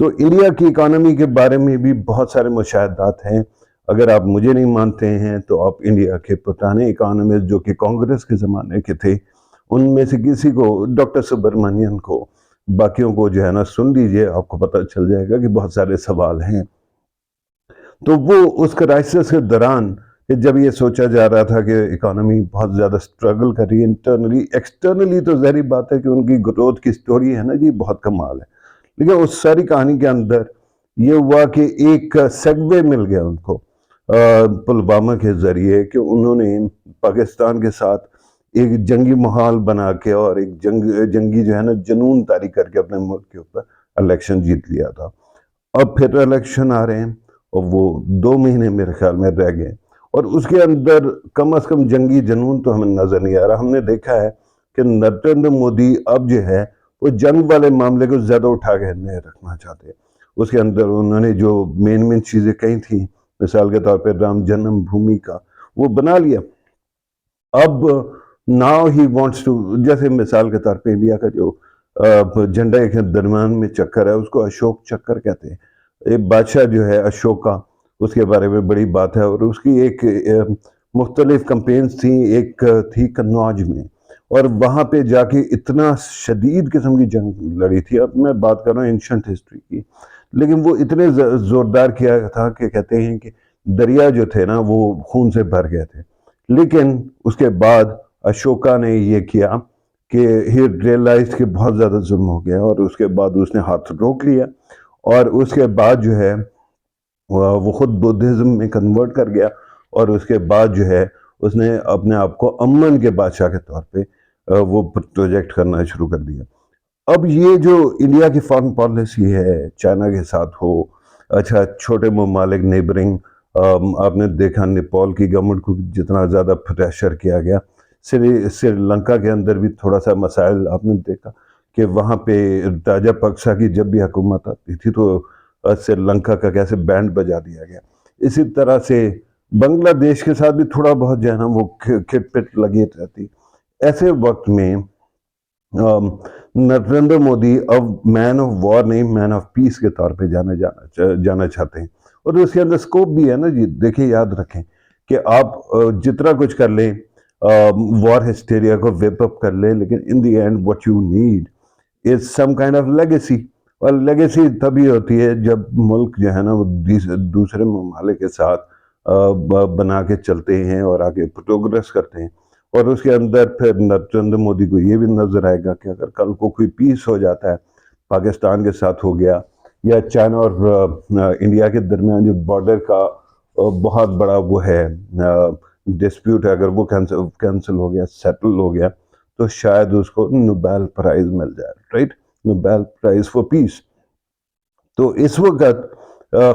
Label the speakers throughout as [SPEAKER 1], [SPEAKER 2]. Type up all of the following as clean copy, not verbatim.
[SPEAKER 1] تو انڈیا کی اکانومی کے بارے میں بھی بہت سارے مشاہدات ہیں. اگر آپ مجھے نہیں مانتے ہیں تو آپ انڈیا کے پرانے اکانومسٹ جو کہ کانگریس کے زمانے کے تھے ان میں سے کسی کو، ڈاکٹر سبرمنین کو، باقیوں کو جو ہے نا سن لیجئے، آپ کو پتہ چل جائے گا کہ بہت سارے سوال ہیں. تو وہ اس کرائسس کے دوران کہ جب یہ سوچا جا رہا تھا کہ اکانومی بہت زیادہ سٹرگل کر رہی ہے انٹرنلی، ایکسٹرنلی تو ظاہری بات ہے کہ ان کی گروتھ کی سٹوری ہے نا جی، بہت کمال ہے. لیکن اس ساری کہانی کے اندر یہ ہوا کہ ایک سیگوے مل گیا ان کو پلوامہ کے ذریعے، کہ انہوں نے پاکستان کے ساتھ ایک جنگی ماحول بنا کے اور ایک جنگی جو ہے نا جنون طاری کر کے اپنے ملک کے اوپر الیکشن جیت لیا تھا. اب پھر الیکشن آ رہے ہیں اور وہ 2 مہینے میرے خیال میں رہ گئے، اور اس کے اندر کم از کم جنگی جنون تو ہمیں نظر نہیں آ رہا. ہم نے دیکھا ہے کہ نریندر مودی اب جو ہے وہ جنگ والے معاملے کو زیادہ اٹھا کے نہیں رکھنا چاہتے. اس کے اندر انہوں نے جو مین چیزیں کہی تھیں، مثال کے طور پہ رام جنم بھومی کا وہ بنا لیا. اب ناؤ ہی وانٹس ٹو، جیسے مثال کے طور پہ انڈیا کا جو جھنڈا کے درمیان میں چکر ہے اس کو اشوک چکر کہتے ہیں. ایک بادشاہ جو ہے اشوکا، اس کے بارے میں بڑی بات ہے، اور اس کی ایک مختلف کمپینز تھیں. ایک تھی کنوج میں، اور وہاں پہ جا کے اتنا شدید قسم کی جنگ لڑی تھی. اب میں بات کر رہا ہوں اینشنٹ ہسٹری کی، لیکن وہ اتنے زوردار کیا تھا کہ کہتے ہیں کہ دریا جو تھے نا وہ خون سے بھر گئے تھے. لیکن اس کے بعد اشوکا نے یہ کیا کہ ہی ریئلائز کہ بہت زیادہ ظلم ہو گیا، اور اس کے بعد اس نے ہاتھ روک لیا، اور اس کے بعد جو ہے وہ خود بدھزم میں کنورٹ کر گیا، اور اس کے بعد جو ہے اس نے اپنے آپ کو امن کے بادشاہ کے طور پہ وہ پروجیکٹ کرنا شروع کر دیا. اب یہ جو انڈیا کی فارن پالیسی ہے، چائنا کے ساتھ ہو، اچھا چھوٹے ممالک نیبرنگ، آپ نے دیکھا نیپال کی گورنمنٹ کو جتنا زیادہ پریشر کیا گیا. سری لنکا کے اندر بھی تھوڑا سا مسائل آپ نے دیکھا کہ وہاں پہ راجہ پکسا کی جب بھی حکومت آتی تھی تو سری لنکا کا کیسے بینڈ بجا دیا گیا. اسی طرح سے بنگلہ دیش کے ساتھ بھی تھوڑا بہت جو ہے نا وہ کھٹ پٹ لگی رہتی. ایسے وقت میں نریندر مودی اب مین آف وار نہیں، مین آف پیس کے طور پہ جانا چاہتے ہیں. اور اس کے اندر سکوپ بھی ہے نا جی. دیکھیں، یاد رکھیں کہ آپ جتنا کچھ کر لیں، وار ہسٹیریا کو ویپ اپ کر لیں، لیکن in the end what you need is some kind of legacy. اور لیگیسی تبھی ہوتی ہے جب ملک جو ہے نا وہ دوسرے ممالک کے ساتھ بنا کے چلتے ہیں اور آگے پروگریس کرتے ہیں. اور اس کے اندر پھر نریندر مودی کو یہ بھی نظر آئے گا کہ اگر کل کو کوئی پیس ہو جاتا ہے، پاکستان کے ساتھ ہو گیا، یا چائنا اور انڈیا کے درمیان جو بارڈر کا بہت بڑا وہ ہے ڈسپیوٹ ہے، اگر وہ کینسل ہو گیا، سیٹل ہو گیا، تو شاید اس کو نوبیل پرائز مل جائے، رائٹ، نوبیل پرائز فار پیس. تو اس وقت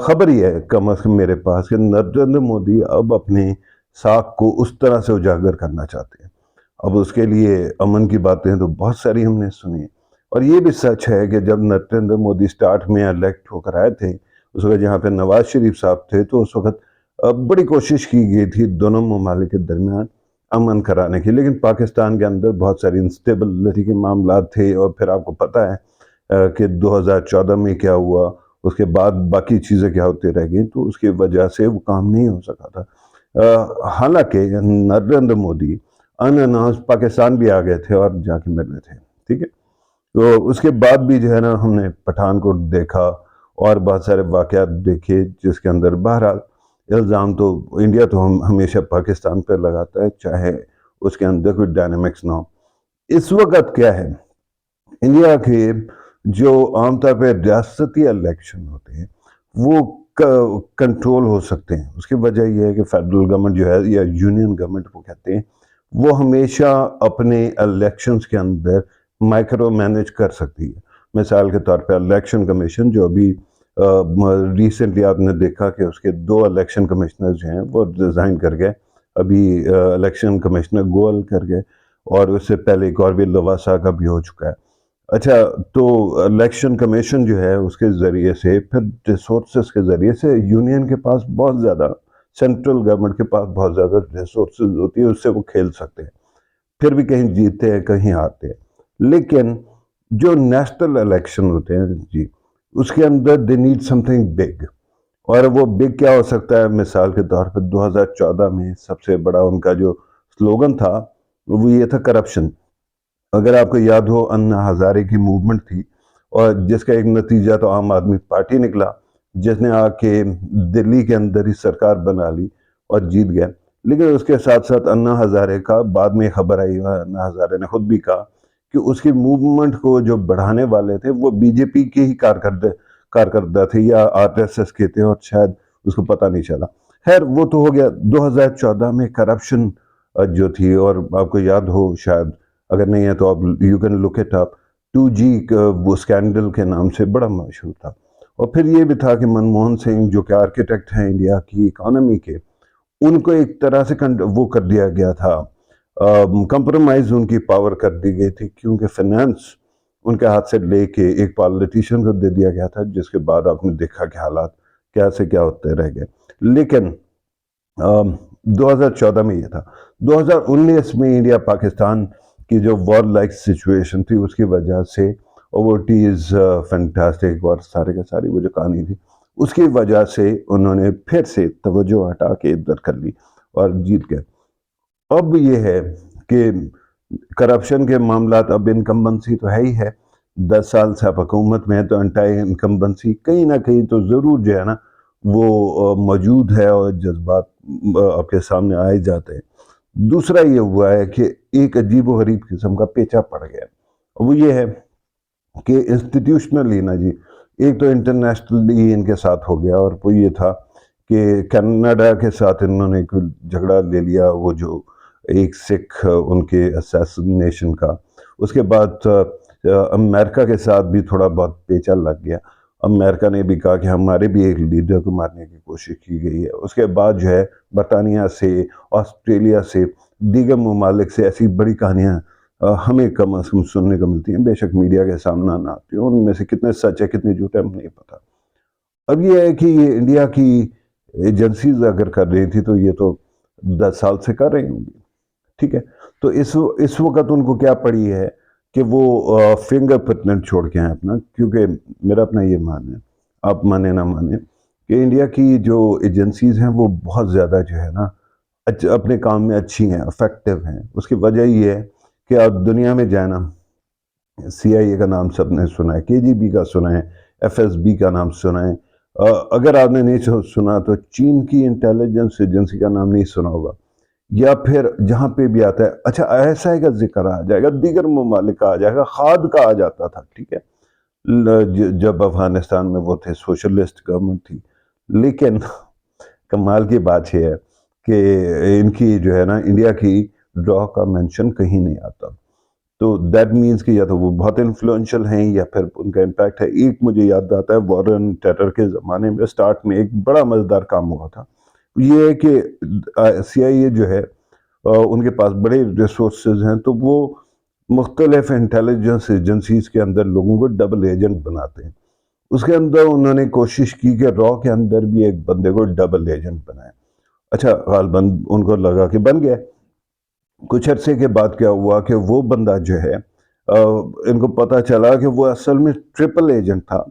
[SPEAKER 1] خبر ہی ہے کم از کم میرے پاس کہ نریندر مودی اب اپنے ساکھ کو اس طرح سے اجاگر کرنا چاہتے ہیں. اب اس کے لیے امن کی باتیں تو بہت ساری ہم نے سنی، اور یہ بھی سچ ہے کہ جب نریندر مودی سٹارٹ میں الیکٹ ہو کر آئے تھے، اس وقت جہاں پہ نواز شریف صاحب تھے، تو اس وقت بڑی کوشش کی گئی تھی دونوں ممالک کے درمیان امن کرانے کی. لیکن پاکستان کے اندر بہت ساری انسٹیبلٹی کے معاملات تھے، اور پھر آپ کو پتہ ہے کہ 2014 میں کیا ہوا، اس کے بعد باقی چیزیں کیا ہوتے رہ گئیں، تو اس کی وجہ سے وہ کام نہیں ہو سکا تھا. حالانکہ نریندر مودی اناناؤنس پاکستان بھی آ گئے تھے اور جا کے مل رہے تھے، ٹھیک ہے. تو اس کے بعد بھی جو ہے نا ہم نے پٹھان کوٹ دیکھا اور بہت سارے واقعات دیکھے، جس کے اندر بہرحال الزام تو انڈیا تو ہمیشہ پاکستان پہ لگاتا ہے، چاہے اس کے اندر کوئی ڈائنامکس نہ ہو. اس وقت کیا ہے، انڈیا کے جو عام طور پہ ریاستی الیکشن ہوتے ہیں وہ کنٹرول ہو سکتے ہیں. اس کی وجہ یہ ہے کہ فیڈرل گورنمنٹ جو ہے، یا یونین گورنمنٹ وہ کہتے ہیں، وہ ہمیشہ اپنے الیکشنز کے اندر مائکرو مینج کر سکتی ہے. مثال کے طور پہ الیکشن کمیشن جو ابھی ریسنٹلی آپ نے دیکھا کہ اس کے 2 الیکشن کمشنر جو ہیں وہ ریزائن کر گئے. ابھی الیکشن کمشنر گوئل کر گئے، اور اس سے پہلے ایک اور بھی لواسا کا بھی ہو چکا ہے. اچھا، تو الیکشن کمیشن جو ہے اس کے ذریعے سے پھر ریسورسز کے ذریعے سے یونین کے پاس بہت زیادہ، سینٹرل گورنمنٹ کے پاس بہت زیادہ ریسورسز ہوتی ہے، اس سے وہ کھیل سکتے ہیں. پھر بھی کہیں جیتے ہیں، کہیں ہارتے ہیں. لیکن جو نیشنل الیکشن ہوتے ہیں جی، اس کے اندر they need something big. اور وہ بگ کیا ہو سکتا ہے؟ مثال کے طور پہ 2014 میں سب سے بڑا ان کا جو سلوگن تھا وہ یہ تھا کرپشن. اگر آپ کو یاد ہو، انا ہزارے کی موومنٹ تھی اور جس کا ایک نتیجہ تو عام آدمی پارٹی نکلا، جس نے آ کے دلی کے اندر ہی سرکار بنا لی اور جیت گیا. لیکن اس کے ساتھ ساتھ انا ہزارے کا بعد میں خبر آئی، انا ہزارے نے خود بھی کہا کہ اس کی موومنٹ کو جو بڑھانے والے تھے وہ بی جے پی کے ہی کارکردہ تھے یا آر ایس ایس کے تھے، اور شاید اس کو پتہ نہیں چلا. خیر وہ تو ہو گیا. 2014 میں کرپشن جو تھی، اور آپ کو یاد ہو شاید، اگر نہیں ہے تو آپ you can look it up, 2G وہ اسکینڈل کے نام سے بڑا مشہور تھا. اور پھر یہ بھی تھا کہ منموہن سنگھ جو کہ آرکیٹیکٹ ہیں انڈیا کی اکانومی کے، ان کو ایک طرح سے وہ کر دیا گیا تھا، کمپرومائز ان کی پاور کر دی گئی تھی، کیونکہ فنانس ان کے ہاتھ سے لے کے ایک پالیٹیشین کو دے دیا گیا تھا، جس کے بعد آپ نے دیکھا کہ حالات کیا سے کیا ہوتے رہ گئے. لیکن 2014 میں یہ تھا. 2019 میں انڈیا پاکستان کی جو وار لائک سچویشن تھی، اس کی وجہ سے اوورٹی از فینٹاسٹک اور سارے کا ساری وہ جو کہانی تھی، اس کی وجہ سے انہوں نے پھر سے توجہ ہٹا کے ادھر کر لی اور جیت گئے. اب یہ ہے کہ کرپشن کے معاملات، اب انکمبنسی تو ہے ہی ہے. 10 سال سے آپ حکومت میں ہے تو انٹائی انکمبنسی کہیں نہ کہیں تو ضرور جو ہے نا وہ موجود ہے، اور جذبات آپ کے سامنے آئے جاتے ہیں. دوسرا یہ ہوا ہے کہ ایک عجیب و غریب قسم کا پیچا پڑ گیا. وہ یہ ہے کہ انسٹیٹیوشنلی نا جی، ایک تو انٹرنیشنلی ان کے ساتھ ہو گیا، اور وہ یہ تھا کہ کینیڈا کے ساتھ انہوں نے کوئی جھگڑا لے لیا، وہ جو ایک سکھ ان کے اسیسنیشن کا. اس کے بعد امریکہ کے ساتھ بھی تھوڑا بہت پیچا لگ گیا. امریکہ نے بھی کہا کہ ہمارے بھی ایک لیڈر کو مارنے کی کوشش کی گئی ہے. اس کے بعد جو ہے برطانیہ سے، آسٹریلیا سے، دیگر ممالک سے ایسی بڑی کہانیاں ہمیں کم از کم سننے کو ملتی ہیں. بے شک میڈیا کے سامنے نہ آتی ہیں، ان میں سے کتنے سچ ہے کتنے جھوٹ ہے ہم نہیں پتا. اب یہ ہے کہ یہ انڈیا کی ایجنسیز اگر کر رہی تھی تو یہ تو 10 سال سے کر رہی ہوں گی. ٹھیک ہے، تو اس وقت ان کو کیا پڑی ہے کہ وہ فنگر پرنٹ چھوڑ کے ہیں اپنا. کیونکہ میرا اپنا یہ ماننا ہے، آپ مانے نہ مانے، کہ انڈیا کی جو ایجنسیز ہیں وہ بہت زیادہ جو ہے نا اپنے کام میں اچھی ہیں، افیکٹو ہیں. اس کی وجہ یہ ہے کہ آپ دنیا میں جائیں نا، سی آئی اے کا نام سب نے سنا ہے، کے جی بی کا سنا ہے، ایف ایس بی کا نام سنا ہے. اگر آپ نے نہیں سنا تو چین کی انٹیلیجنس ایجنسی کا نام نہیں سنا ہوگا. یا پھر جہاں پہ بھی آتا ہے، اچھا ایس آئی کا ذکر آ جائے گا، دیگر ممالک کا آ جائے گا، خاد کا آ جاتا تھا. ٹھیک ہے، جب افغانستان میں وہ تھے سوشلسٹ گورنمنٹ تھی. لیکن کمال کی بات یہ ہے کہ ان کی جو ہے نا انڈیا کی ڈرا کا مینشن کہیں نہیں آتا. تو دیٹ مینس کہ یا تو وہ بہت انفلوئنشل ہیں یا پھر ان کا امپیکٹ ہے. ایک مجھے یاد آتا ہے وارن ٹیٹر کے زمانے میں سٹارٹ میں ایک بڑا مزیدار کام ہوا تھا. یہ ہے کہ سی آئی اے جو ہے ان کے پاس بڑے ریسورسز ہیں، تو وہ مختلف انٹیلیجنس ایجنسیز کے اندر لوگوں کو ڈبل ایجنٹ بناتے ہیں. اس کے اندر انہوں نے کوشش کی کہ را کے اندر بھی ایک بندے کو ڈبل ایجنٹ بنائے. اچھا غالباً ان کو لگا کہ بن گیا. کچھ عرصے کے بعد کیا ہوا کہ وہ بندہ جو ہے ان کو پتہ چلا کہ وہ اصل میں ٹرپل ایجنٹ تھا.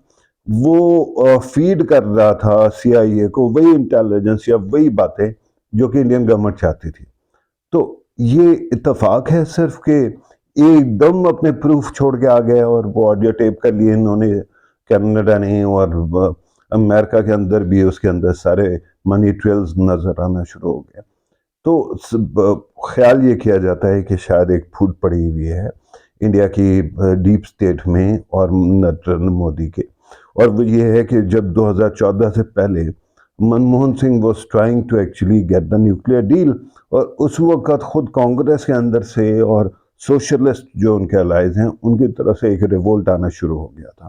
[SPEAKER 1] وہ فیڈ کر رہا تھا سی آئی اے کو وہی انٹیلیجنس یا وہی باتیں جو کہ انڈین گورنمنٹ چاہتی تھی. تو یہ اتفاق ہے صرف کہ ایک دم اپنے پروف چھوڑ کے آ گئے، اور وہ آڈیو ٹیپ کر لیے انہوں نے کینیڈا نے، اور امریکہ کے اندر بھی اس کے اندر سارے منی ٹریلز نظر آنا شروع ہو گئے. تو خیال یہ کیا جاتا ہے کہ شاید ایک پھوٹ پڑی ہوئی ہے انڈیا کی ڈیپ سٹیٹ میں اور نریندر مودی کے. اور وہ یہ ہے کہ جب 2014 سے پہلے Manmohan Singh was trying to actually get the nuclear deal, اور اس وقت خود کانگریس کے اندر سے اور سوشلسٹ جو ان کے الائز ہیں ان کی طرف سے ایک ریوولٹ آنا شروع ہو گیا تھا.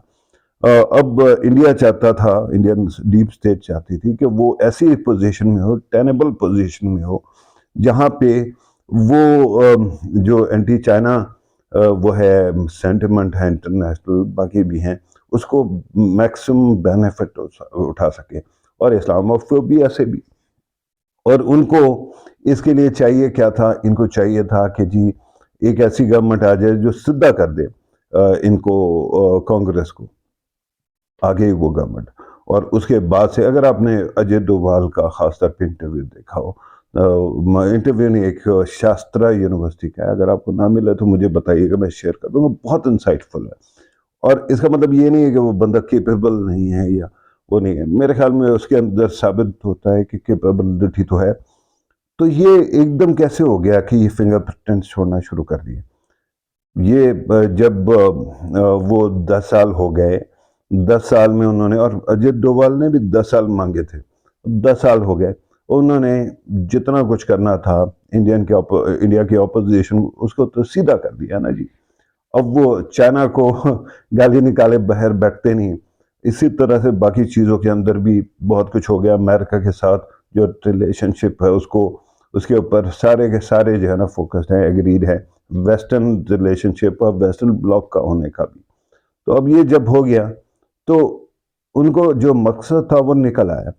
[SPEAKER 1] اب انڈیا چاہتا تھا، انڈین ڈیپ سٹیٹ چاہتی تھی کہ وہ ایسی پوزیشن میں ہو، ٹینیبل پوزیشن میں ہو، جہاں پہ وہ جو اینٹی چائنا وہ ہے سینٹیمنٹ ہے انٹرنیشنل، باقی بھی ہیں، اس کو میکسیمم بینیفٹ اٹھا سکے، اور اسلام فوبیا سے بھی. اور ان کو اس کے لیے چاہیے کیا تھا؟ ان کو چاہیے تھا کہ جی ایک ایسی گورنمنٹ آ جائے جو سدھا کر دے ان کو، کانگریس کو. آگے ہی وہ گورنمنٹ. اور اس کے بعد سے اگر آپ نے اجے ڈوبھال کا خاص طور پہ انٹرویو دیکھا ہو، انٹرویو نہیں، ایک شاسترا یونیورسٹی کا ہے، اگر آپ کو نہ ملے تو مجھے بتائیے گا، میں شیئر کر دوں گا. بہت انسائٹ فل ہے. اور اس کا مطلب یہ نہیں ہے کہ وہ بندہ کیپیبل نہیں ہے یا وہ نہیں ہے. میرے خیال میں اس کے اندر ثابت ہوتا ہے کہ کیپیبلٹی تو ہے. تو یہ ایک دم کیسے ہو گیا کہ یہ فنگر پرنٹ چھوڑنا شروع کر دیے؟ یہ جب وہ 10 سال ہو گئے، 10 سال میں انہوں نے، اور اجیت ڈوبھال نے بھی 10 سال مانگے تھے، 10 سال ہو گئے، انہوں نے جتنا کچھ کرنا تھا انڈیا کی اپوزیشن، اس کو تو سیدھا کر دیا نا جی. اب وہ چائنا کو گالی نکالے بغیر بیٹھتے نہیں. اسی طرح سے باقی چیزوں کے اندر بھی بہت کچھ ہو گیا. امریکہ کے ساتھ جو ریلیشن شپ ہے اس کے اوپر سارے کے سارے جو ہے نا فوکسڈ ہیں، ایگریڈ ہیں. ویسٹرن ریلیشن شپ اور ویسٹرن بلاک کا ہونے کا بھی. تو اب یہ جب ہو گیا تو ان کو جو مقصد تھا وہ نکل آیا.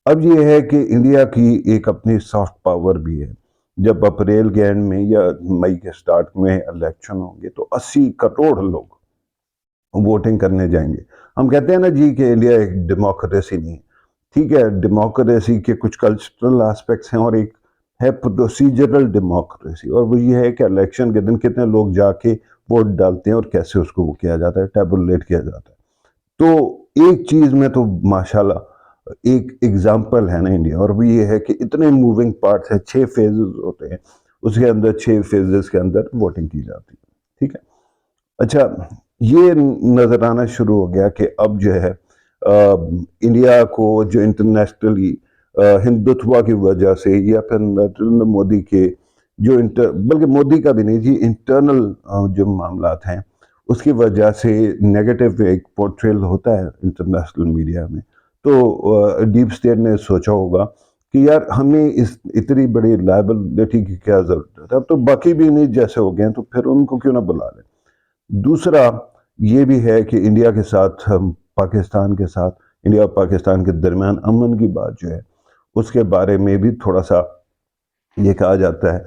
[SPEAKER 1] اب یہ ہے کہ انڈیا کی ایک اپنی سافٹ پاور بھی ہے. جب اپریل کے اینڈ میں یا مئی کے سٹارٹ میں الیکشن ہوں گے تو 80 کروڑ لوگ ووٹنگ کرنے جائیں گے. ہم کہتے ہیں نا جی کہ انڈیا ایک ڈیموکریسی نہیں ہے. ٹھیک ہے، ڈیموکریسی کے کچھ کلچرل آسپیکٹس ہیں، اور ایک ہے پروسیجرل ڈیموکریسی، اور وہ یہ ہے کہ الیکشن کے دن کتنے لوگ جا کے ووٹ ڈالتے ہیں اور کیسے اس کو وہ کیا جاتا ہے، ٹیبولیٹ کیا جاتا ہے. تو ایک چیز میں تو ماشاءاللہ ایک ایگزامپل ہے نا انڈیا، اور وہ یہ ہے کہ اتنے موونگ پارٹس ہیں، 6 فیزز ہوتے ہیں، اس کے اندر 6 فیزز کے اندر ووٹنگ کی جاتی ہے. ٹھیک ہے. اچھا، یہ نظر آنا شروع ہو گیا کہ اب جو ہے انڈیا کو جو انٹرنیشنلی ہندوتوا کی وجہ سے یا پھر نریندر مودی کے جو بلکہ مودی کا بھی نہیں جی، انٹرنل جو معاملات ہیں اس کی وجہ سے نیگیٹو ایک پورٹریل ہوتا ہے انٹرنیشنل میڈیا میں. تو ڈیپ اسٹیٹ نے سوچا ہوگا کہ یار ہمیں اتنی بڑی لائبلٹی کی کیا ضرورت ہے، اب تو باقی بھی نہیں جیسے ہو گئے ہیں تو پھر ان کو کیوں نہ بلا لیں. دوسرا یہ بھی ہے کہ انڈیا کے ساتھ پاکستان کے ساتھ، انڈیا اور پاکستان کے درمیان امن کی بات جو ہے اس کے بارے میں بھی تھوڑا سا یہ کہا جاتا ہے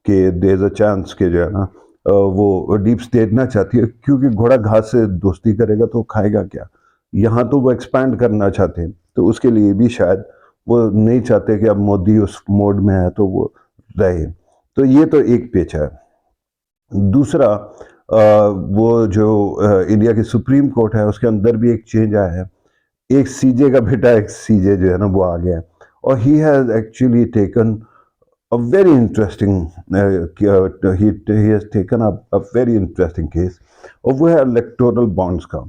[SPEAKER 1] کہ دیر از اے چانس کہ جو ہے نا وہ ڈیپ اسٹیٹ نہ چاہتی ہے، کیونکہ گھوڑا گھاس سے دوستی کرے گا تو کھائے گا کیا. یہاں تو وہ ایکسپینڈ کرنا چاہتے ہیں، تو اس کے لیے بھی شاید وہ نہیں چاہتے کہ اب مودی اس موڈ میں ہے تو وہ رہے. تو یہ تو ایک پیچ ہے. دوسرا وہ جو انڈیا کی سپریم کورٹ ہے اس کے اندر بھی ایک چینج آیا ہے. ایک سی جے کا بیٹا، ایک سی جے جو ہے نا وہ آ گیا ہے، اور he has actually taken a very interesting he has taken up a very interesting case، اور وہ ہے الیکٹورل بانڈز کا.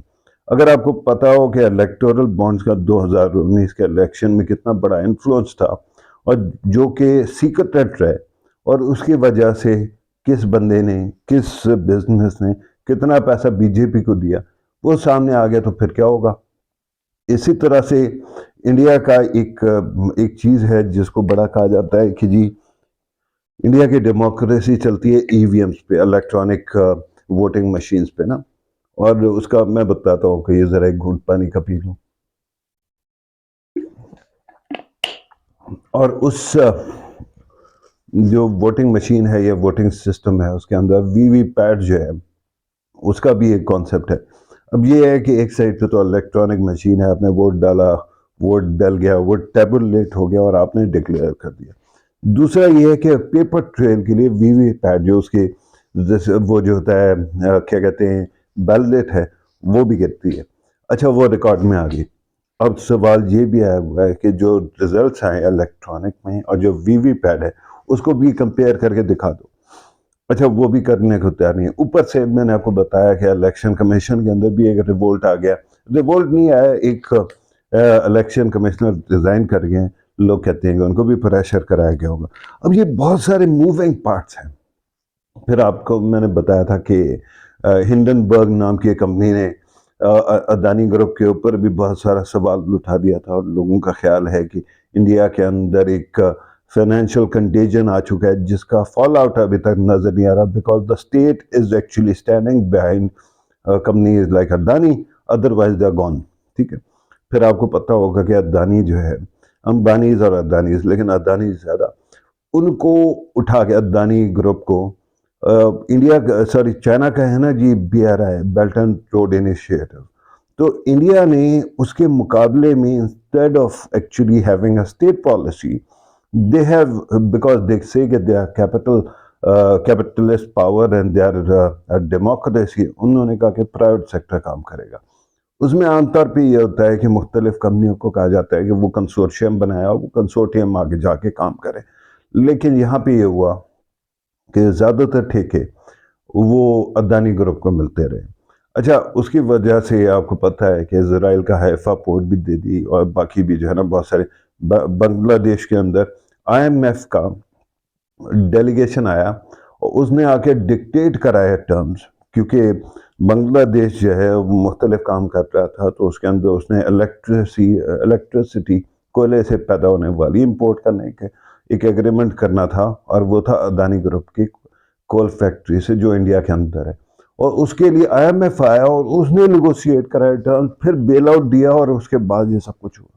[SPEAKER 1] اگر آپ کو پتا ہو کہ الیکٹورل بانڈز کا 2019 کے الیکشن میں کتنا بڑا انفلوئنس تھا، اور جو کہ سیکرٹ ہے، اور اس کی وجہ سے کس بندے نے، کس بزنس نے کتنا پیسہ بی جے پی کو دیا، وہ سامنے آ گیا، تو پھر کیا ہوگا. اسی طرح سے انڈیا کا ایک چیز ہے جس کو بڑا کہا جاتا ہے کہ جی انڈیا کی ڈیموکریسی چلتی ہے ای وی ایمز پہ، الیکٹرانک ووٹنگ مشینز پہ نا. اور اس کا میں بتاتا ہوں کہ یہ ذرا ایک گھونٹ پانی کا پی لوں. اور اس جو ووٹنگ مشین ہے یا ووٹنگ سسٹم ہے اس کے اندر وی وی پیڈ جو ہے اس کا بھی ایک کانسیپٹ ہے. اب یہ ہے کہ ایک سائڈ پہ تو الیکٹرانک مشین ہے، آپ نے ووٹ ڈالا، ووٹ ڈل گیا، وہ ٹیبولیٹ ہو گیا اور آپ نے ڈکلیئر کر دیا. دوسرا یہ ہے کہ پیپر ٹریل کے لیے وی وی پیڈ جو اس کے وہ جو ہوتا ہے کیا کہتے ہیں بیلٹ ہے، وہ بھی کرتی ہے. اچھا، وہ ریکارڈ میں آ گئی. اب سوال یہ بھی آیا ہوا ہے کہ جو ریزلٹس آئے الیکٹرانک میں اور جو وی وی پیڈ ہے اس کو بھی کمپیئر کر کے دکھا دو. اچھا، وہ بھی کرنے کو تیار نہیں ہے. اوپر سے میں نے آپ کو بتایا کہ الیکشن کمیشن کے اندر بھی ایک ریوولٹ آ گیا. ریوولٹ نہیں آیا، ایک الیکشن کمشنر ریزائن کر گئے. لوگ کہتے ہیں کہ ان کو بھی پریشر کرایا گیا ہوگا. اب یہ بہت سارے موونگ پارٹس ہیں. پھر آپ کو میں نے بتایا تھا کہ ہنڈنبرگ نام کی ایک کمپنی نے اڈانی گروپ کے اوپر بھی بہت سارا سوال اٹھا دیا تھا، اور لوگوں کا خیال ہے کہ انڈیا کے اندر ایک فائنینشیل کنٹیجن آ چکا ہے جس کا فال آؤٹ ابھی تک نظر نہیں آ رہا، because the state is actually standing behind companies like Adani, otherwise they are gone. ٹھیک ہے. پھر آپ کو پتہ ہوگا کہ اڈانی جو ہے، امبانیز اور اڈانیز، لیکن اڈانی زیادہ، ان کو اٹھا کے اڈانی گروپ کو انڈیا چائنا کا ہے نا جی BRI، belt and road initiative, تو انڈیا نے اس کے مقابلے میں instead of actually having a state policy they have because they say that they are capitalist power and they are a democracy. انہوں نے کہا کہ پرائیویٹ سیکٹر کام کرے گا. اس میں عام طور پہ یہ ہوتا ہے کہ مختلف کمپنیوں کو کہا جاتا ہے کہ وہ کنسورشیم بنایا, وہ کنسورشیم آگے جا کے کام کرے. لیکن یہاں پہ یہ ہوا کہ زیادہ تر ٹھیکے وہ اڈانی گروپ کو ملتے رہے. اچھا, اس کی وجہ سے آپ کو پتہ ہے کہ اسرائیل کا حیفا پورٹ بھی دے دی, اور باقی بھی جو ہے نا بہت سارے, بنگلہ دیش کے اندر آئی ایم ایف کا ڈیلیگیشن آیا اور اس نے آ کے ڈکٹیٹ کرایا ٹرمز, کیونکہ بنگلہ دیش جو ہے وہ مختلف کام کر رہا تھا, تو اس کے اندر اس نے الیکٹریسٹی کوئلے سے پیدا ہونے والی امپورٹ کرنے کے ایک ایگریمنٹ کرنا تھا, اور وہ تھا اڈانی گروپ کی کول فیکٹری سے جو انڈیا کے اندر ہے. اور اس کے لیے آئی ایم ایف آیا اور اس نے نیگوشیٹ کرایا ٹرمز, پھر بیل آؤٹ دیا, اور اس کے بعد یہ سب کچھ ہوا.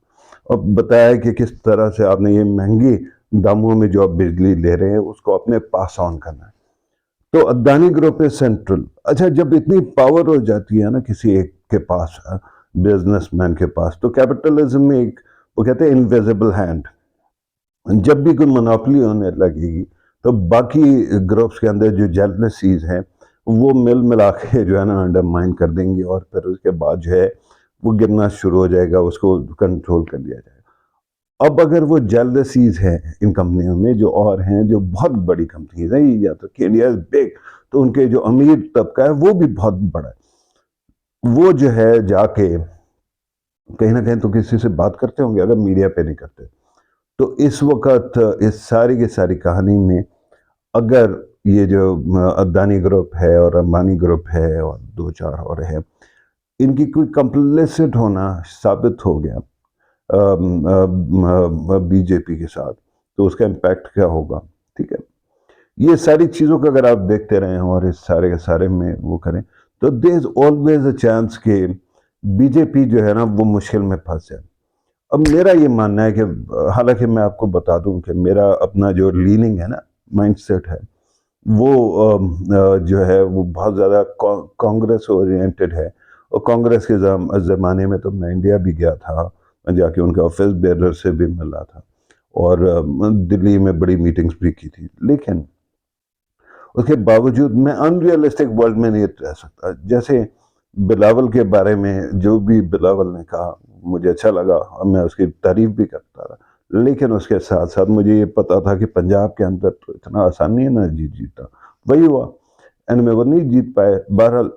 [SPEAKER 1] اور بتایا کہ کس طرح سے آپ نے یہ مہنگی داموں میں جو آپ بجلی لے رہے ہیں اس کو اپنے پاس آن کرنا ہے. تو اڈانی گروپ ہے سینٹرل. اچھا, جب اتنی پاور ہو جاتی ہے نا کسی ایک کے پاس, بزنس مین کے پاس, تو کیپٹلزم میں ایک وہ کہتے ہیں انویزیبل ہینڈ, جب بھی کوئی منوپلی ہونے لگے گی تو باقی گروپس کے اندر جو جیلنسیز ہیں وہ مل ملا کے جو ہے نا انڈرمائن کر دیں گی, اور پھر اس کے بعد جو ہے وہ گرنا شروع ہو جائے گا, اس کو کنٹرول کر لیا جائے گا. اب اگر وہ جیلسیز ہیں ان کمپنیوں میں جو اور ہیں, جو بہت بڑی کمپنیز ہیں, یا تو کہ انڈیا از بگ, تو ان کے جو امیر طبقہ ہے وہ بھی بہت بڑا ہے, وہ جو ہے جا کے کہیں نہ کہیں تو کسی سے بات کرتے ہوں گے, اگر میڈیا پہ نہیں کرتے. تو اس وقت اس ساری کی ساری کہانی میں اگر یہ جو اڈانی گروپ ہے اور امبانی گروپ ہے اور دو چار اور ہیں, ان کی کوئی کمپلیسٹ ہونا ثابت ہو گیا بی جے پی کے ساتھ, تو اس کا امپیکٹ کیا ہوگا. ٹھیک ہے, یہ ساری چیزوں کو اگر آپ دیکھتے رہیں اور اس سارے کے سارے میں وہ کریں, تو دیر از آلویز اے چانس کہ بی جے پی جو ہے نا وہ مشکل میں پھنس جائے. اب میرا یہ ماننا ہے کہ حالانکہ میں آپ کو بتا دوں کہ میرا اپنا جو لیننگ ہے نا, مائنڈ سیٹ ہے, وہ جو ہے وہ بہت زیادہ کانگریس اورینٹڈ ہے. اور کانگریس کے زمانے میں تو میں انڈیا بھی گیا تھا, جا کے ان کے آفس بیرر سے بھی ملا تھا, اور دلی میں بڑی میٹنگز بھی کی تھی. لیکن اس کے باوجود میں انریلسٹک ورلڈ میں نہیں رہ سکتا. جیسے بلاول کے بارے میں جو بھی بلاول نے کہا مجھے اچھا لگا, اور میں اس کی تعریف بھی کرتا رہا, لیکن اس کے ساتھ ساتھ مجھے یہ پتا تھا کہ پنجاب کے اندر تو اتنا آسان نہیں ہے نا جیتا. وہی ہوا, اینڈ میں وہ نہیں جیت پائے. بہرحال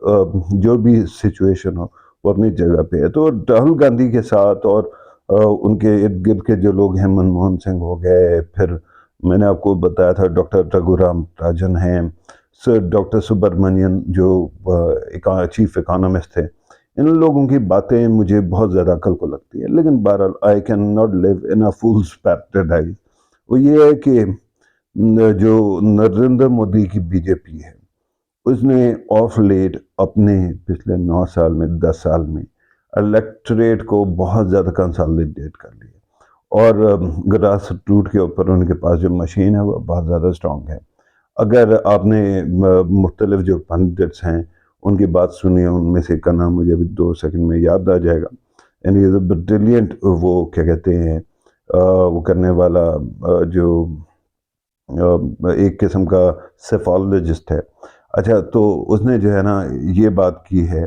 [SPEAKER 1] جو بھی سچویشن ہو وہ اپنی جگہ پہ ہے. تو راہل گاندھی کے ساتھ اور ان کے ارد گرد کے جو لوگ ہیں, منموہن سنگھ ہو گئے, پھر میں نے آپ کو بتایا تھا ڈاکٹر رگھو رام راجن ہیں, ڈاکٹر سبرمنین جو چیف اکانومسٹ تھے, ان لوگوں کی باتیں مجھے بہت زیادہ عقل کو لگتی ہے. لیکن بہرحال I can not live in a fool's paradise. وہ یہ ہے کہ جو نریندر مودی کی بی جے پی ہے, اس نے آف لیٹ اپنے پچھلے 9 سال میں 10 سال میں الیکٹریٹ کو بہت زیادہ کنسالیڈیٹ کر لیا, اور گراس روٹ کے اوپر ان کے پاس جو مشین ہے وہ بہت زیادہ اسٹرانگ ہے. اگر آپ نے مختلف جو پنڈتس ہیں ان کی بات سنی ہے, ان میں سے کا نام مجھے ابھی 2 سیکنڈ میں یاد آ جائے گا, اینڈ از اے بریلینٹ, وہ کیا کہتے ہیں وہ کرنے والا, جو ایک قسم کا سیفالوجسٹ ہے. اچھا, تو اس نے جو ہے نا یہ بات کی ہے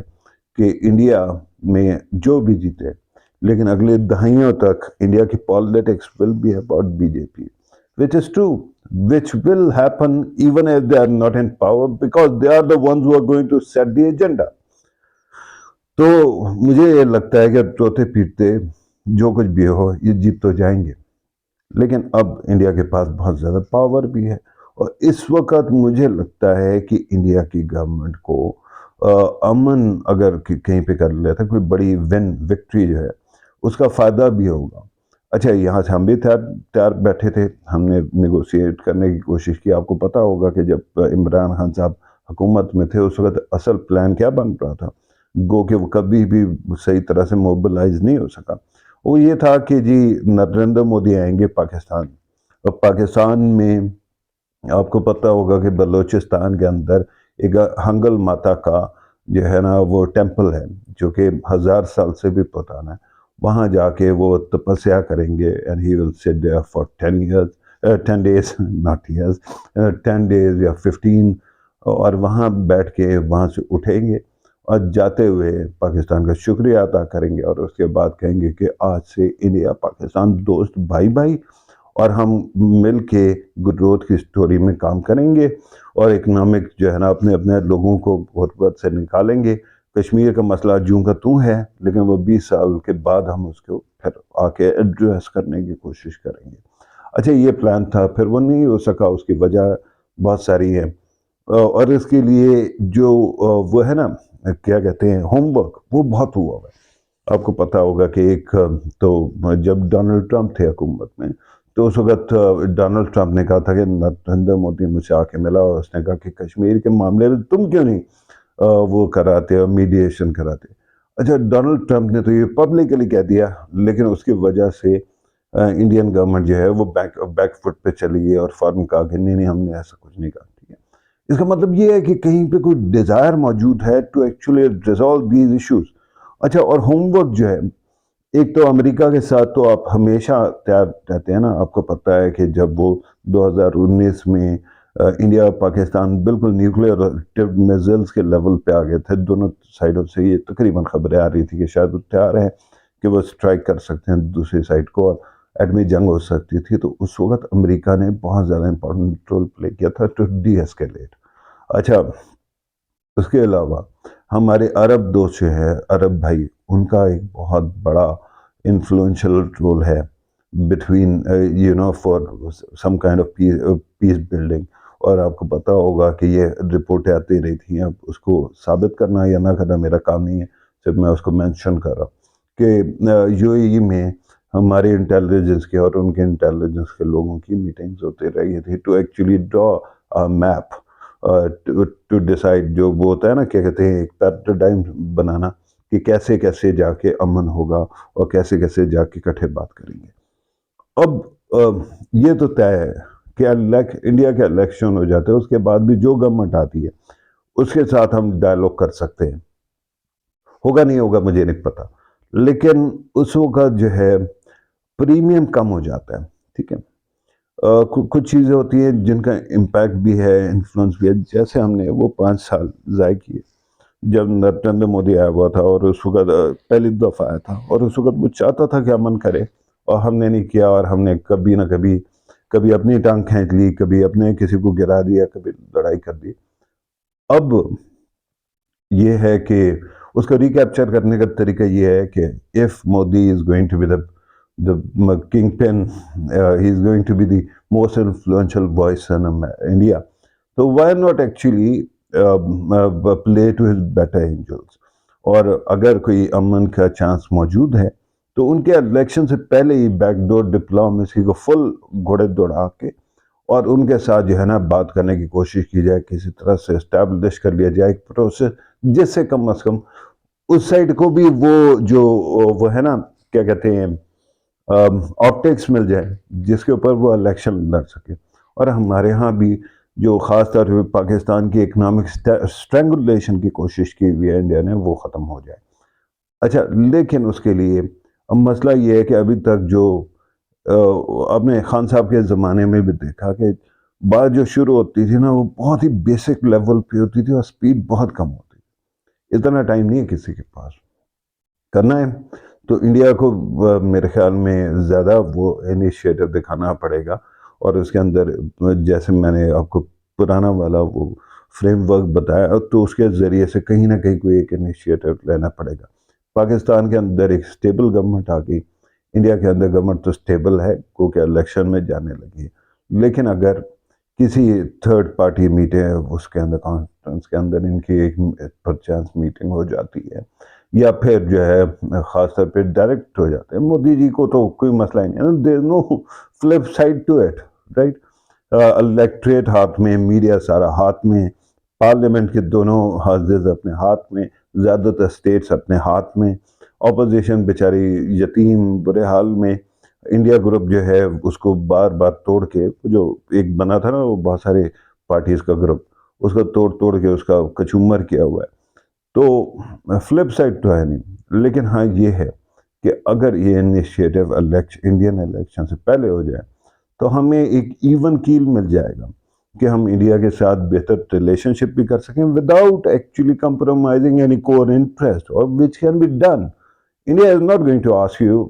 [SPEAKER 1] کہ انڈیا میں جو بھی جیتے, لیکن اگلے دہائیوں تک انڈیا کی politics will be about B J P, which is true, which will happen even if they are not in power, because they are the ones who are going to set the agenda. تو مجھے یہ لگتا ہے کہ چوتھے پیٹتے جو کچھ بھی ہو یہ جیت تو جائیں گے, لیکن اب انڈیا کے پاس بہت زیادہ پاور بھی ہے, اور اس وقت مجھے لگتا ہے کہ انڈیا کی گورنمنٹ کو امن اگر کہیں پہ کر لیتا, کوئی بڑی وکٹری جو ہے اس کا فائدہ بھی ہوگا. اچھا, یہاں سے ہم بھی تیار بیٹھے تھے, ہم نے نیگوشیٹ کرنے کی کوشش کی. آپ کو پتا ہوگا کہ جب عمران خان صاحب حکومت میں تھے اس وقت اصل پلان کیا بن رہا تھا, گو کہ وہ کبھی بھی صحیح طرح سے موبلائز نہیں ہو سکا. وہ یہ تھا کہ جی نریندر مودی آئیں گے پاکستان, اور پاکستان میں آپ کو پتہ ہوگا کہ بلوچستان کے اندر ایک ہنگل ماتا کا جو ہے نا وہ ٹیمپل ہے جو کہ 1000 سال سے بھی پرانا ہے. وہاں جا کے وہ تپسیا کریں گے اینڈ ہی ول سٹ there for 10 years 10 days not years 10 days یا 15. اور وہاں بیٹھ کے وہاں سے اٹھیں گے اور جاتے ہوئے پاکستان کا شکریہ ادا کریں گے اور اس کے بعد کہیں گے کہ آج سے انڈیا پاکستان دوست بھائی بھائی اور ہم مل کے گروتھ کی سٹوری میں کام کریں گے اور اکنامک جو ہے نا اپنے اپنے لوگوں کو غربت سے نکالیں گے. کشمیر کا مسئلہ جوں کا توں ہے لیکن وہ 20 سال کے بعد ہم اس کو پھر آ کے ایڈریس کرنے کی کوشش کریں گے. اچھا یہ پلان تھا پھر وہ نہیں ہو سکا, اس کی وجہ بہت ساری ہے اور اس کے لیے جو وہ ہے نا کیا کہتے ہیں ہوم ورک وہ بہت ہوا ہے. آپ کو پتہ ہوگا کہ ایک تو جب ڈونلڈ ٹرمپ تھے حکومت میں تو اس وقت ڈونلڈ ٹرمپ نے کہا تھا کہ نریندر مودی مجھ سے آ کے ملا اور اس نے کہا کہ کشمیر کے معاملے میں تم کیوں نہیں وہ کراتے اور میڈیشن کراتے. اچھا ڈونلڈ ٹرمپ نے تو یہ پبلکلی کہہ دیا لیکن اس کی وجہ سے انڈین گورنمنٹ جو ہے وہ بیک فٹ پہ چلی گئی اور فوراً کہا کہ نہیں ہم نے ایسا کچھ نہیں کہا. ٹھیک ہے, اس کا مطلب یہ ہے کہ کہیں پہ کوئی ڈیزائر موجود ہے to actually resolve these issues. اچھا اور ہوم ورک جو ہے ایک تو امریکہ کے ساتھ تو آپ ہمیشہ تیار رہتے ہیں نا. آپ کو پتہ ہے کہ جب وہ 2019 میں انڈیا اور پاکستان بالکل نیوکلیر میزائلز کے لیول پہ آ گئے تھے دونوں سائڈوں سے. یہ تقریباً خبریں آ رہی تھی کہ شاید وہ تیار ہیں کہ وہ اسٹرائک کر سکتے ہیں دوسری سائڈ کو اور ایٹمی جنگ ہو سکتی تھی. تو اس وقت امریکہ نے بہت زیادہ امپورٹنٹ رول پلے کیا تھا ٹو ڈی ایسکیلیٹ. اچھا اس کے علاوہ ہمارے عرب دوست جو ہے عرب بھائی ان کا ایک بہت بڑا انفلوئنشل رول ہے between for some kind of peace building. اور آپ کو پتہ ہوگا کہ یہ رپورٹیں آتی رہی تھیں. اب اس کو ثابت کرنا یا نہ کرنا میرا کام نہیں ہے, صرف میں اس کو مینشن کر رہا ہوں کہ یو اے ای میں ہمارے انٹیلیجنس کے اور ان کے انٹیلیجنس کے لوگوں کی میٹنگز ہوتے رہی تھی to actually draw map to decide جو وہ ہوتا ہے نا کیا کہتے ہیں ایک پیراڈائم بنانا کہ کیسے کیسے جا کے امن ہوگا اور کیسے کیسے جا کے اکٹھے بات کریں گے. اب یہ تو طے ہے کہ انڈیا کے الیکشن ہو جاتے ہیں اس کے بعد بھی جو گورنمنٹ آتی ہے اس کے ساتھ ہم ڈائلاگ کر سکتے ہیں. ہوگا نہیں ہوگا مجھے نہیں پتا لیکن اس وقت جو ہے پریمیم کم ہو جاتا ہے. ٹھیک ہے, کچھ چیزیں ہوتی ہیں جن کا امپیکٹ بھی ہے انفلوئنس بھی ہے. جیسے ہم نے وہ 5 سال ضائع کیے جب نریندر مودی آیا ہوا تھا اور اس وقت پہلی دفعہ آیا تھا اور اس وقت وہ چاہتا تھا کہ امن کرے اور ہم نے نہیں کیا اور ہم نے کبھی نہ کبھی اپنی ٹانگ کھینچ لی, کبھی اپنے کسی کو گرا دیا, کبھی لڑائی کر دی. اب یہ ہے کہ اس کو ریکیپچر کرنے کا طریقہ یہ ہے کہ if Modi is going to be the kingpin, he is going to be the most influential voice in India, so why not actually play to his better angels. اور اگر کوئی امن کا چانس موجود ہے تو ان کے الیکشن سے پہلے ہی بیک ڈور ڈپلومیسی کو فل گھوڑے دوڑا کے اور ان کے ساتھ جو ہے نا بات کرنے کی کوشش کی جائے, کسی طرح سے اسٹیبلش کر لیا جائے ایک پروسیس جس سے کم از کم اس سائڈ کو بھی وہ ہے نا کیا کہتے ہیں آپٹکس مل جائے جس کے اوپر وہ الیکشن لڑ سکے. اور ہمارے ہاں بھی جو خاص طور پہ پاکستان کی اکنامک اسٹرینگولیشن کی کوشش کی ہوئی ہے انڈیا نے وہ ختم ہو جائے. اچھا لیکن اس کے لیے اب مسئلہ یہ ہے کہ ابھی تک جو آپ نے خان صاحب کے زمانے میں بھی دیکھا کہ بات جو شروع ہوتی تھی نا وہ بہت ہی بیسک لیول پہ ہوتی تھی اور سپیڈ بہت کم ہوتی تھی. اتنا ٹائم نہیں ہے کسی کے پاس کرنا ہے تو انڈیا کو میرے خیال میں زیادہ وہ انیشیٹو دکھانا پڑے گا اور اس کے اندر جیسے میں نے آپ کو پرانا والا وہ فریم ورک بتایا تو اس کے ذریعے سے کہیں نہ کہیں کوئی ایک انیشیٹو لینا پڑے گا. پاکستان کے اندر ایک سٹیبل گورنمنٹ آ گئی, انڈیا کے اندر گورنمنٹ تو سٹیبل ہے کیونکہ الیکشن میں جانے لگی ہے, لیکن اگر کسی تھرڈ پارٹی میٹنگ اس کے اندر کانفرنس کے اندر ان کی ایک پر چانس میٹنگ ہو جاتی ہے یا پھر جو ہے خاص طور پہ ڈائریکٹ ہو جاتے ہیں مودی جی کو تو کوئی مسئلہ ہی نہیں, there no flip side to it right. Electorate ہاتھ میں, میڈیا سارا ہاتھ میں, پارلیمنٹ کے دونوں ہاؤسز اپنے ہاتھ میں, زیادہ تر اسٹیٹس اپنے ہاتھ میں, اپوزیشن بیچاری یتیم برے حال میں. انڈیا گروپ جو ہے اس کو بار بار توڑ کے جو ایک بنا تھا نا وہ بہت سارے پارٹیز کا گروپ اس کو توڑ کے اس کا کچومر کیا ہوا ہے. تو فلپ سائڈ تو ہے نہیں، لیکن ہاں یہ ہے کہ اگر یہ انیشیٹو انڈین الیکشن سے پہلے ہو جائے تو ہمیں ایک ایون کیل مل جائے گا کہ ہم انڈیا کے ساتھ بہتر ریلیشن شپ بھی کر سکیں without actually compromising any core interest اور which can be done. India is not going to ask you,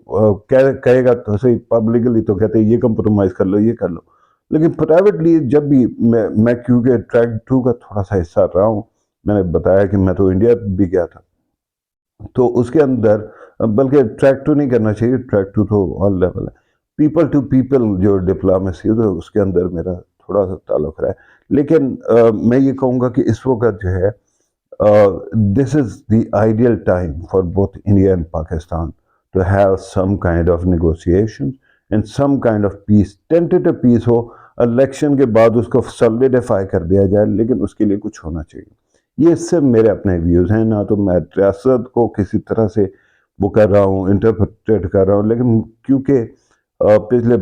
[SPEAKER 1] کہے گا تو صحیح پبلکلی تو کہتے ہیں یہ کمپرومائز کر لو یہ کر لو، لیکن پرائیویٹلی جب بھی میں کیونکہ ٹریک 2 کا تھوڑا سا حصہ رہا ہوں، میں نے بتایا کہ میں تو انڈیا بھی گیا تھا، تو اس کے اندر بلکہ ٹریک 2 نہیں کرنا چاہیے، ٹریک 2 تو آل لیول ہے، پیپل ٹو پیپل جو ڈپلومیسی تو اس کے اندر میرا تھوڑا سا تعلق رہا ہے. لیکن میں یہ کہوں گا کہ اس وقت جو ہے this is the ideal time for both India and Pakistan to have some kind of negotiations and some kind of peace. Tentative peace who, election کے بعد اس کو سولیڈیفائی کر دیا جائے، لیکن اس کے لیے کچھ ہونا چاہیے. یہ صرف میرے اپنے ویوز ہیں، نہ تو میں ریاست کو کسی طرح سے وہ کر رہا ہوں، انٹرپریٹ کر رہا ہوں، لیکن کیونکہ پچھلے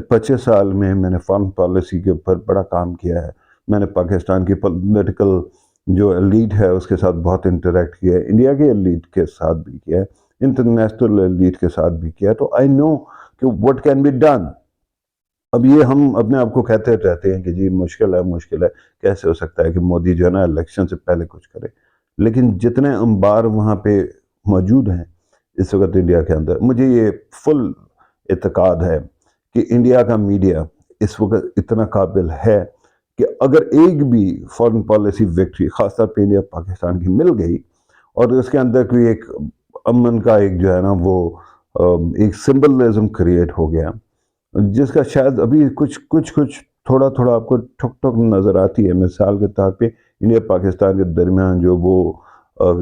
[SPEAKER 1] 25 سال میں نے فارن پالیسی کے اوپر بڑا کام کیا ہے. میں نے پاکستان کی پولیٹیکل جو ایلیٹ ہے اس کے ساتھ بہت انٹریکٹ کیا ہے، انڈیا کے ایلیٹ کے ساتھ بھی کیا ہے، انٹرنیشنل ایلیٹ کے ساتھ بھی کیا ہے، تو آئی نو کہ what can be done. اب یہ ہم اپنے آپ کو کہتے رہتے ہیں کہ جی مشکل ہے، کیسے ہو سکتا ہے کہ مودی جو ہے نا الیکشن سے پہلے کچھ کرے، لیکن جتنے انبار وہاں پہ موجود ہیں اس وقت انڈیا کے اندر، مجھے یہ فل اعتقاد ہے کہ انڈیا کا میڈیا اس وقت اتنا قابل ہے کہ اگر ایک بھی فارن پالیسی وکٹری خاص طور پہ انڈیا پاکستان کی مل گئی اور اس کے اندر کوئی ایک امن کا ایک جو ہے نا وہ ایک سمبلزم کریٹ ہو گیا، جس کا شاید ابھی کچھ تھوڑا آپ کو ٹھک نظر آتی ہے. مثال کے طور پہ انڈیا پاکستان کے درمیان جو وہ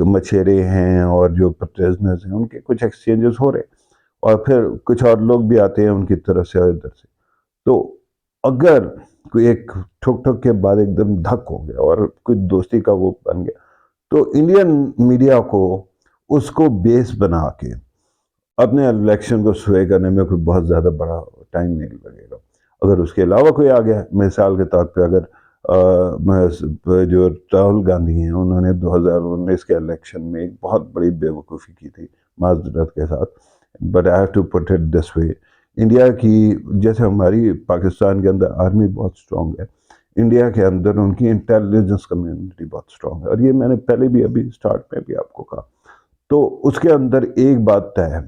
[SPEAKER 1] مچھیرے ہیں اور جو پرٹیزنرز ہیں ان کے کچھ ایکسچینجز ہو رہے، اور پھر کچھ اور لوگ بھی آتے ہیں ان کی طرف سے اور ادھر سے. تو اگر کوئی ایک ٹھک کے بعد ایک دم دھک ہو گیا اور کچھ دوستی کا وہ بن گیا، تو انڈین میڈیا کو اس کو بیس بنا کے اپنے الیکشن کو سوے کرنے میں کوئی بہت زیادہ بڑا ٹائم نہیں لگے گا. اگر اس کے علاوہ کوئی آ گیا، مثال کے طور پہ اگر جو راہل گاندھی ہیں انہوں نے 2019 کے الیکشن میں ایک بہت بڑی بے وقوفی کی تھی معذرت کے ساتھ، but I have to put it this way. India کی جیسے ہماری پاکستان کے اندر آرمی بہت سٹرونگ ہے، انڈیا کے اندر ان کی انٹیلیجنس کمیونٹی بہت سٹرونگ ہے، اور یہ میں نے پہلے بھی ابھی سٹارٹ میں بھی آپ کو کہا. تو اس کے اندر ایک بات طے ہے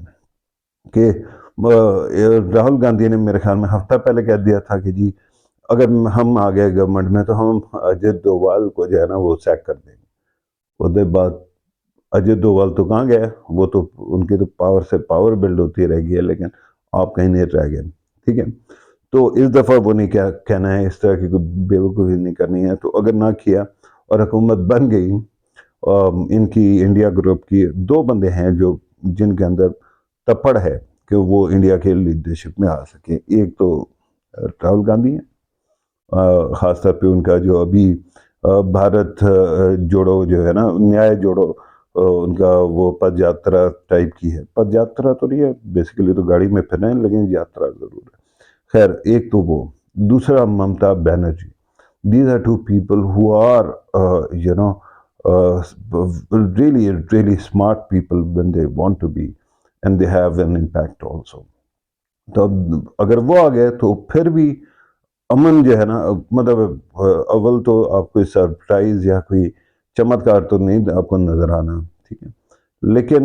[SPEAKER 1] کہ راہل گاندھی نے میرے خیال میں ہفتہ پہلے کہہ دیا تھا کہ جی اگر ہم آ گئے گورنمنٹ میں تو ہم اجیت دووال کو جو ہے نا وہ سیک کر دیں گے. اس کے بعد اجیت دووال تو کہاں گئے، وہ تو ان کی تو پاور سے پاور بلڈ ہوتی رہ گئی ہے، لیکن آپ کہیں نہیں رہ گئے. ٹھیک ہے، تو اس دفعہ وہ نہیں کہنا ہے، اس طرح کی کوئی بے وقوفی نہیں کرنی ہے. تو اگر نہ کیا اور حکومت بن گئی، ان کی انڈیا گروپ کی 2 بندے ہیں جو جن کے اندر تپڑ ہے کہ وہ انڈیا کے لیڈرشپ میں آ سکے. ایک تو راہل گاندھی ہیں، خاص طور پہ ان کا جو ابھی بھارت جوڑو جو ہے نا، نیائے جوڑو، ان کا وہ پد یاترا ٹائپ کی ہے. پد یاترا تو نہیں ہے، بیسیکلی تو گاڑی میں پھر رہے ہیں، لیکن یاترا ضرور ہے. خیر، ایک تو وہ، دوسرا Mamata Banerjee. These are 2 people who are really smart people when they want to be, and they have an impact also. تو اگر وہ آ گئے تو پھر بھی امن جو ہے نا، مطلب اول تو آپ کوئی سرپرائز یا کوئی چمتکار تو نہیں آپ کو نظر آنا، ٹھیک ہے، لیکن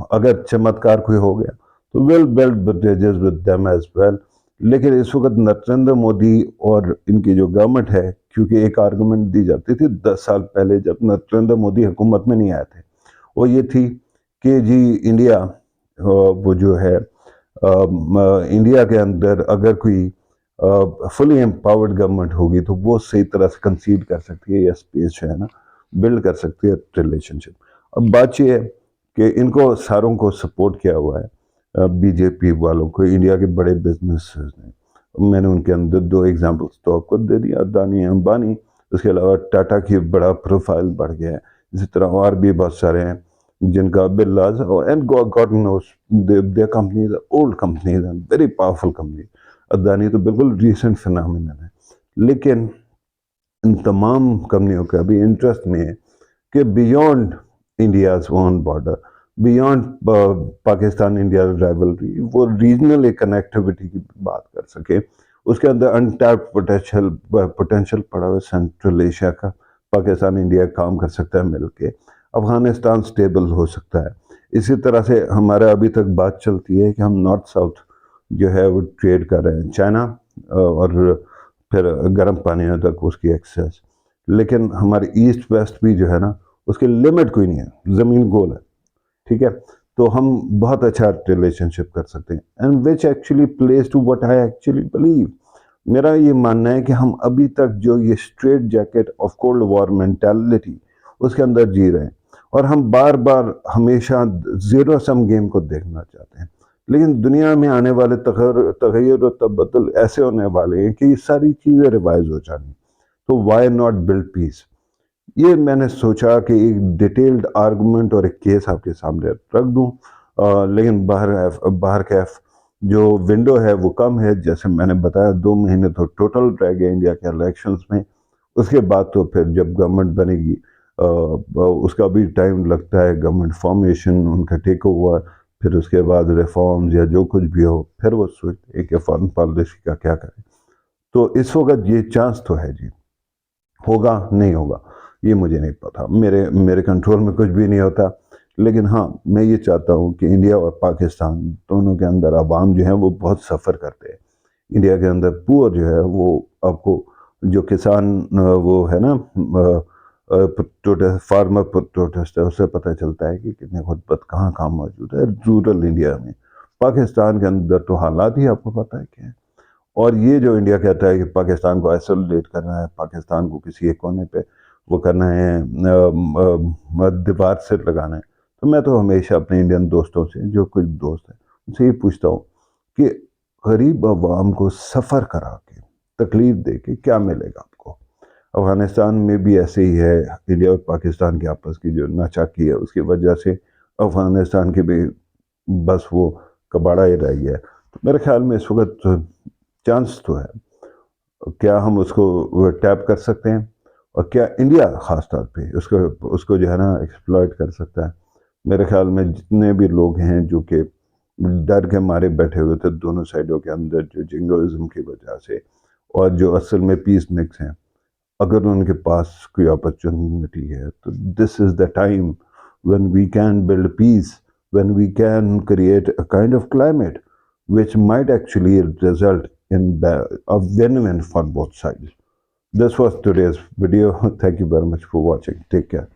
[SPEAKER 1] اگر چمتکار کوئی ہو گیا تو we'll build bridges with them as well. لیکن اس وقت نریندر مودی اور ان کی جو گورنمنٹ ہے، کیونکہ ایک آرگومنٹ دی جاتی تھی 10 سال پہلے جب نریندر مودی حکومت میں نہیں آئے تھے، وہ یہ تھی کہ جی انڈیا وہ جو ہے انڈیا کے اندر اگر کوئی فلی امپاورڈ گورنمنٹ ہوگی تو وہ صحیح طرح سے کنسیڈ کر سکتی ہے یا اسپیس جو ہے نا بلڈ کر سکتی ہے ریلیشن شپ. اب بات یہ ہے کہ ان کو ساروں کو سپورٹ کیا ہوا ہے بی جے پی والوں کو، انڈیا کے بڑے بزنسز نے. میں نے ان کے اندر 2 ایگزامپلس تو آپ کو دے دیا، اڈانی امبانی، اس کے علاوہ ٹاٹا کی بڑا پروفائل بڑھ گیا ہے. اسی طرح اور بھی بہت سارے ہیں جن کا Birlas and God knows their companies are old companies and very powerful companies. Adani تو بالکل ریسنٹ فنامینن ہے، لیکن ان تمام کمپنیوں کا بھی انٹرسٹ میں ہے کہ beyond India's own border, beyond Pakistan India rivalry, وہ ریجنل ایک کنیکٹیوٹی کی بات کر سکے. اس کے اندر انٹیپ پوٹینشیل پڑا ہوا ہے سینٹرل ایشیا کا. پاکستان انڈیا کام کر سکتا ہے مل کے. افغانستان سٹیبل ہو سکتا ہے. اسی طرح سے ہمارا ابھی تک بات چلتی ہے کہ ہم نارتھ ساؤتھ جو ہے وہ ٹریڈ کر رہے ہیں, چائنا اور پھر گرم پانیوں تک اس کی ایکسیس. لیکن ہمارے ایسٹ ویسٹ بھی جو ہے نا اس کی لمٹ کوئی نہیں ہے, زمین گول ہے, ٹھیک ہے. تو ہم بہت اچھا ریلیشن شپ کر سکتے ہیں, and which actually please to what I actually believe. میرا یہ ماننا ہے کہ ہم ابھی تک جو یہ straitjacket of cold war mentality اس کے اندر جی رہے ہیں, اور ہم بار بار ہمیشہ زیرو سم گیم کو دیکھنا چاہتے ہیں. لیکن دنیا میں آنے والے تغیر و تبدل ایسے ہونے والے ہیں کہ یہ ساری چیزیں ریوائز ہو جانی. تو وائی ناٹ بلڈ پیس. یہ میں نے سوچا کہ ایک ڈیٹیلڈ آرگومنٹ اور ایک کیس آپ کے سامنے رکھ دوں. لیکن باہر کیف جو ونڈو ہے وہ کم ہے. جیسے میں نے بتایا 2 مہینے تو ٹوٹل رہ گئے انڈیا کے الیکشنز میں. اس کے بعد تو پھر جب گورنمنٹ بنے گی اس کا بھی ٹائم لگتا ہے, گورنمنٹ فارمیشن, ان کا ٹیک اوور, پھر اس کے بعد ریفارمز یا جو کچھ بھی ہو, پھر وہ سوچتے ہیں کہ فارن پالیسی کا کیا کریں. تو اس وقت یہ چانس تو ہے جی. ہوگا نہیں ہوگا یہ مجھے نہیں پتا, میرے کنٹرول میں کچھ بھی نہیں ہوتا. لیکن ہاں میں یہ چاہتا ہوں کہ انڈیا اور پاکستان دونوں کے اندر عوام جو ہیں وہ بہت سفر کرتے ہیں. انڈیا کے اندر پور جو ہے وہ آپ کو جو کسان وہ ہے نا فارمر پروٹیسٹ ہے, اس سے پتہ چلتا ہے کہ کتنے غربت کہاں موجود ہے رورل انڈیا میں. پاکستان کے اندر تو حالات ہی آپ کو پتہ ہے کیا ہے. اور یہ جو انڈیا کہتا ہے کہ پاکستان کو آئسولیٹ کرنا ہے, پاکستان کو کسی ایک کونے پہ وہ کرنا ہے, دیوار سے لگانا ہے. تو میں تو ہمیشہ اپنے انڈین دوستوں سے, جو کچھ دوست ہیں, ان سے یہ پوچھتا ہوں کہ غریب عوام کو سفر کرا کے تکلیف دے کے کیا ملے گا آپ کو. افغانستان میں بھی ایسے ہی ہے. انڈیا اور پاکستان کے آپس کی جو ناچاکی ہے اس کی وجہ سے افغانستان کی بھی بس وہ کباڑا ہی رہ گیا ہے. تو میرے خیال میں اس وقت چانس تو ہے. کیا ہم اس کو ٹیپ کر سکتے ہیں, اور کیا انڈیا خاص طور پہ اس کو جو ہے نا ایکسپلائٹ کر سکتا ہے. میرے خیال میں جتنے بھی لوگ ہیں جو کہ ڈر کے مارے بیٹھے ہوئے تھے دونوں سائڈوں کے اندر, جو جنگوزم کی وجہ سے, اور جو اصل میں پیس مکس ہیں, اگر ان کے پاس کوئی اپرچونٹی ہے تو this is the time when we can build peace, when we can create a kind of climate which might actually result in a win-win for both sides. This was today's video. Thank you very much for watching. Take care.